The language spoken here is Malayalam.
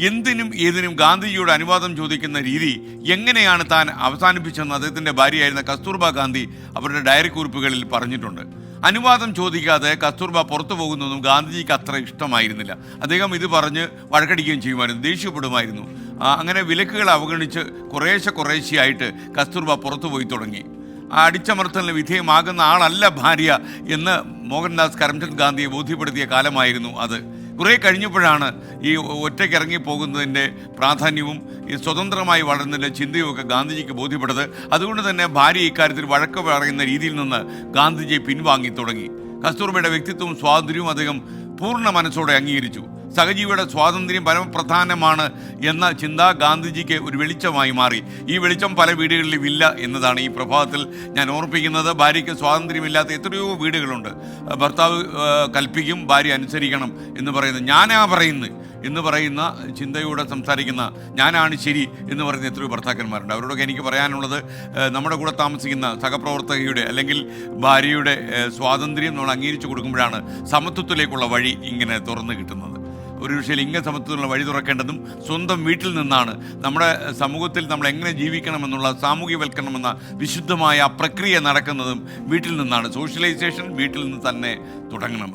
എന്തിനും ഏതിനും ഗാന്ധിജിയുടെ അനുവാദം ചോദിക്കുന്ന രീതി എങ്ങനെയാണ് താൻ അവസാനിപ്പിച്ചെന്ന് അദ്ദേഹത്തിൻ്റെ ഭാര്യയായിരുന്ന കസ്തൂർബ ഗാന്ധി അവരുടെ ഡയറി കുറിപ്പുകളിൽ പറഞ്ഞിട്ടുണ്ട്. അനുവാദം ചോദിക്കാതെ കസ്തൂർബ പുറത്തു പോകുന്നതും ഗാന്ധിജിക്ക് അത്ര ഇഷ്ടമായിരുന്നില്ല. അദ്ദേഹം ഇത് പറഞ്ഞ് വഴക്കടിക്കുകയും ചെയ്യുമായിരുന്നു, ദേഷ്യപ്പെടുമായിരുന്നു. അങ്ങനെ വിലക്കുകൾ അവഗണിച്ച് കുറേശ്ശെയായിട്ട് കസ്തൂർബ പുറത്തു പോയി തുടങ്ങി. അടിച്ചമർത്തലിന് വിധേയമാകുന്ന ആളല്ല ഭാര്യ എന്ന് മോഹൻദാസ് കരംചന്ദ് ഗാന്ധിയെ ബോധ്യപ്പെടുത്തിയ കാലമായിരുന്നു അത്. കുറേ കഴിഞ്ഞപ്പോഴാണ് ഈ ഒറ്റയ്ക്ക് ഇറങ്ങിപ്പോകുന്നതിൻ്റെ പ്രാധാന്യവും ഈ സ്വതന്ത്രമായി വളരുന്നതിൻ്റെ ചിന്തയുമൊക്കെ ഗാന്ധിജിക്ക് ബോധ്യപ്പെട്ടത്. അതുകൊണ്ട് തന്നെ ഭാര്യ ഇക്കാര്യത്തിൽ വഴക്ക് പറയുന്ന രീതിയിൽ നിന്ന് ഗാന്ധിജി പിൻവാങ്ങി തുടങ്ങി. കസ്തൂർബയുടെ വ്യക്തിത്വവും സ്വാതന്ത്ര്യവും അദ്ദേഹം പൂർണ്ണ മനസ്സോടെ അംഗീകരിച്ചു. സഹജീവിയുടെ സ്വാതന്ത്ര്യം പരമപ്രധാനമാണ് എന്ന ചിന്ത ഗാന്ധിജിക്ക് ഒരു വെളിച്ചമായി മാറി. ഈ വെളിച്ചം പല വീടുകളിലും ഇല്ല എന്നതാണ് ഈ പ്രഭാതത്തിൽ ഞാൻ ഓർപ്പിക്കുന്നത്. ഭാര്യയ്ക്ക് സ്വാതന്ത്ര്യമില്ലാത്ത എത്രയോ വീടുകളുണ്ട്. ഭർത്താവ് കൽപ്പിക്കും, ഭാര്യ അനുസരിക്കണം എന്ന് പറയുന്നത്, ഞാനാ പറയുന്നത് എന്ന് പറയുന്ന ചിന്തയോടെ സംസാരിക്കുന്ന, ഞാനാണ് ശരി എന്ന് പറയുന്ന എത്രയോ ഭർത്താക്കന്മാരുണ്ട്. അവരോടൊക്കെ എനിക്ക് പറയാനുള്ളത്, നമ്മുടെ കൂടെ താമസിക്കുന്ന സഹപ്രവർത്തകയുടെ അല്ലെങ്കിൽ ഭാര്യയുടെ സ്വാതന്ത്ര്യം നമ്മൾ അംഗീകരിച്ചു കൊടുക്കുമ്പോഴാണ് സമത്വത്തിലേക്കുള്ള വഴി ഇങ്ങനെ തുറന്നു കിട്ടുന്നത്. ഒരു പക്ഷേ ലിംഗസമത്വത്തിനുള്ള വഴി തുറക്കേണ്ടതും സ്വന്തം വീട്ടിൽ നിന്നാണ്. നമ്മുടെ സമൂഹത്തിൽ നമ്മൾ എങ്ങനെ ജീവിക്കണമെന്നുള്ള സാമൂഹ്യവൽക്കരണം എന്ന വിശുദ്ധമായ പ്രക്രിയ നടക്കുന്നതും വീട്ടിൽ നിന്നാണ്. സോഷ്യലൈസേഷൻ വീട്ടിൽ നിന്ന് തന്നെ തുടങ്ങണം.